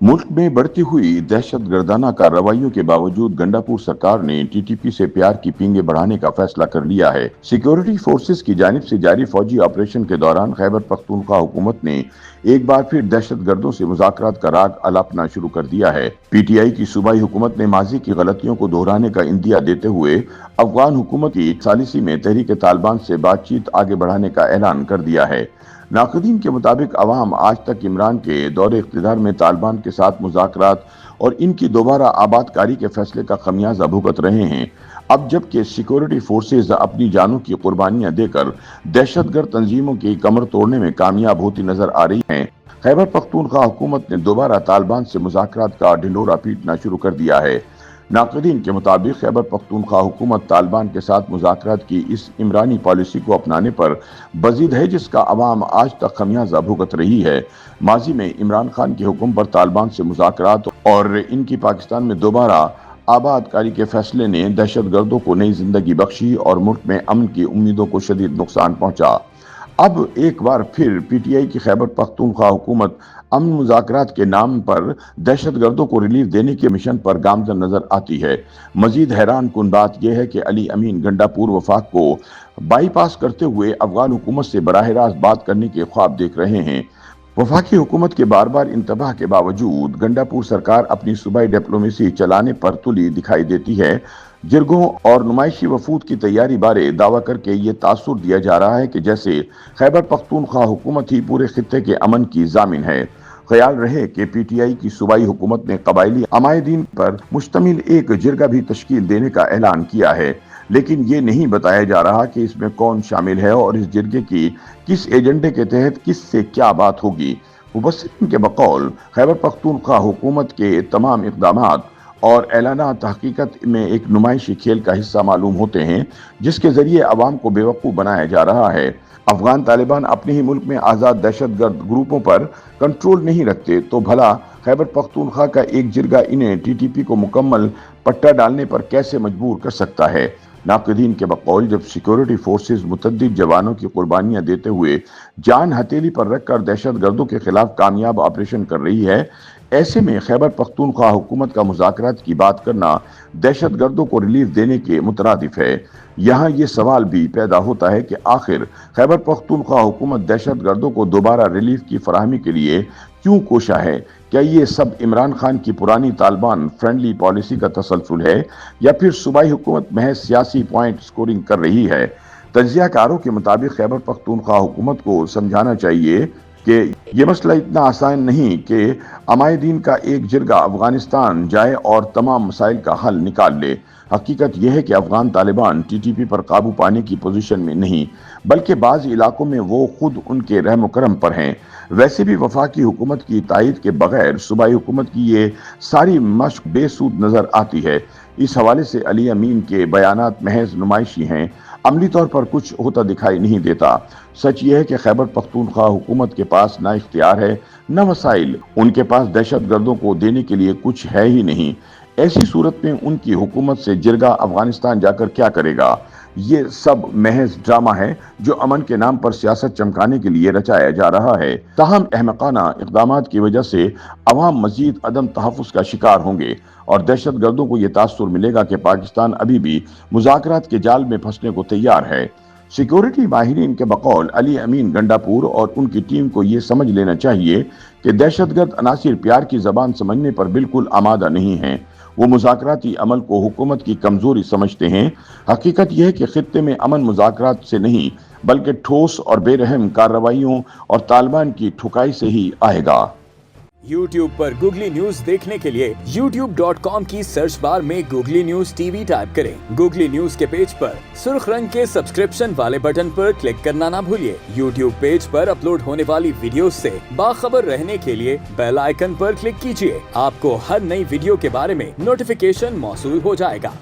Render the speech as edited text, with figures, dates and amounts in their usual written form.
मुल्क में बढ़ती हुई दहशत गर्दाना कार्रवाइयों के बावजूद गंडापुर सरकार ने टीटीपी से प्यार की पींगे बढ़ाने का फैसला कर लिया है। सिक्योरिटी फोर्सेस की जानिब से जारी फौजी ऑपरेशन के दौरान खैबर पख्तूनख्वा हुकूमत ने एक बार फिर दहशत गर्दों से मुज़ाकरात का राग अलापना शुरू कर दिया है। पीटीआई की सूबाई हुकूमत ने माजी की गलतियों को दोहराने का इंदिया देते हुए अफगान हुकूमत की सालिसी में तहरीक तालिबान से बातचीत आगे बढ़ाने का ऐलान कर दिया है। नाक़दीन के मुताबिक अवाम आज तक इमरान के दौरे इख्तिदार में तालिबान के साथ मुज़ाकरात और इनकी दोबारा आबादकारी के फैसले का खमियाजा भुगत रहे हैं। अब जबकि सिक्योरिटी फोर्सेज अपनी जानों की कुर्बानियां देकर दहशतगर्द तंजीमों की कमर तोड़ने में कामयाब होती नजर आ रही हैं, खैबर पख्तूनख्वा हुकूमत ने दोबारा तालिबान से मुज़ाकरात का ढिंढोरा पीटना शुरू कर दिया है। नाक़दीन के मुताबिक खैबर पख्तूनख्वा हुकूमत तालिबान के साथ मुज़ाकरात की इस इमरानी पॉलिसी को अपनाने पर बज़िद है, जिसका अवाम आज तक खमियाजा भुगत रही है। माजी में इमरान खान के हुक्म पर तालिबान से मुज़ाकरात और इनकी पाकिस्तान में दोबारा आबादकारी के फैसले ने दहशत गर्दों को नई जिंदगी बख्शी और मुल्क में अमन की उम्मीदों को शदीद नुकसान पहुंचा। अब एक बार फिर पीटीआई की खैबर पख्तूनख्वा हुकूमत अमन मुज़ाकरात के नाम पर दहशत गर्दों को रिलीफ देने के मिशन पर गामजन नजर आती है। मजीद हैरान कुन बात यह है कि अली अमीन गंडापुर वफाक को बाईपास करते हुए अफगान हुकूमत से बराह रास्त बात करने के ख्वाब देख रहे हैं। वफाकी हुकूमत के बार बार इंतबाह के बावजूद गंडापुर सरकार अपनी सूबाई डिप्लोमेसी चलाने पर तुली दिखाई देती है। जिरगों और नुमाइशी वफूद की तैयारी बारे दावा करके ये तासुर दिया जा रहा है कि जैसे खैबर पख्तूनख्वा हुकूमत ही पूरे खित्ते के अमन की जामिन है। ख्याल रहे कि पीटीआई की सूबाई हुकूमत ने कबायली अमायदीन पर मुश्तमिल एक जिरगा भी तश्कील देने का ऐलान किया है, लेकिन ये नहीं बताया जा रहा कि इसमें कौन शामिल है और इस जिरगे की किस एजेंडे के तहत किससे क्या बात होगी। मुबस्सिरीन के बकौल खैबर पख्तूनख्वा हुकूमत के तमाम इक़दामात और ऐलानात हकीकत में एक नुमाइशी खेल का हिस्सा मालूम होते हैं, जिसके जरिए अवाम को बेवकूफ़ बनाया जा रहा है। अफगान तालिबान अपने ही मुल्क में आज़ाद दहशतगर्द ग्रुपों पर कंट्रोल नहीं रखते तो भला खैबर पख्तूनख्वा का एक जिरगा इन्हें टीटीपी को मुकम्मल पट्टा डालने पर कैसे मजबूर कर सकता है। नाक़दीन के बकौल जब सिक्योरिटी फोर्सेज मुतद्दिद जवानों की कुर्बानियां देते हुए जान हथेली पर रखकर दहशत गर्दों के खिलाफ कामयाब ऑपरेशन कर रही है, ऐसे में खैबर पख्तूनख्वा हुकूमत का मुज़ाकरात की बात करना दहशत गर्दों को रिलीफ देने के मुतरादिफ है। यहाँ ये सवाल भी पैदा होता है कि आखिर खैबर पख्तूनख्वा हुकूमत दहशत गर्दों को दोबारा रिलीफ की फराहमी के लिए क्यों कोशा है। क्या ये सब इमरान खान की पुरानी तालिबान फ्रेंडली पॉलिसी का तसलसल है या फिर सूबाई हुकूमत महज सियासी पॉइंट स्कोरिंग कर रही है। तज्जियाकारों के मुताबिक खैबर पख्तूनख्वा हुकूमत को समझाना चाहिए कि ये मसला इतना आसान नहीं कि अमायदीन का एक जिरगा अफगानिस्तान जाए और तमाम मसाइल का हल निकाल ले। हकीकत यह है कि अफगान तालिबान टीटीपी पर काबू पाने की पोजीशन में नहीं, बल्कि बाज़ इलाकों में वो खुद उनके रहम करम पर हैं। वैसे भी वफाकी हुकूमत की तायद के बगैर सूबाई हुकूमत की ये सारी मशक बेसूद नजर आती है। इस हवाले से अली अमीन के बयानात महज नुमाइशी हैं, अमली तौर पर कुछ होता दिखाई नहीं देता। सच यह है कि खैबर पख्तूनख्वा हुकूमत के पास ना इख्तियार है न वसाइल, उनके पास दहशत गर्दों को देने के लिए कुछ है ही नहीं। ऐसी सूरत में उनकी हुकूमत से जिरगा अफगानिस्तान जाकर क्या करेगा। ये सब महज ड्रामा है जो अमन के नाम पर सियासत चमकाने के लिए रचाया जा रहा है। ताहम अहमकाना इक़दामात की वजह से अवाम मजीद अदम तहफ़्फ़ुज़ का शिकार होंगे और दहशत गर्दों को ये तासुर मिलेगा कि पाकिस्तान अभी भी मुज़ाकरात के जाल में फंसने को तैयार है। सिक्योरिटी माहिरीन के बकौल अली अमीन गंडापुर और उनकी टीम को ये समझ लेना चाहिए कि दहशतगर्द अनासिर प्यार की जबान समझने पर बिल्कुल आमादा नहीं हैं। वो मुज़ाकराती अमल को हुकूमत की कमजोरी समझते हैं। हकीकत यह है कि खित्ते में अमन मुज़ाकरात से नहीं बल्कि ठोस और बेरहम कार्रवाइयों और तालिबान की ठुकाई से ही आएगा। YouTube पर गूगली न्यूज देखने के लिए youtube.com की सर्च बार में गूगली न्यूज टीवी टाइप करें। गूगली न्यूज के पेज पर सुर्ख रंग के सब्सक्रिप्शन वाले बटन पर क्लिक करना ना भूलिए। YouTube पेज पर अपलोड होने वाली वीडियोस से बाखबर रहने के लिए बेल आइकन पर क्लिक कीजिए। आपको हर नई वीडियो के बारे में नोटिफिकेशन मौसूल हो जाएगा।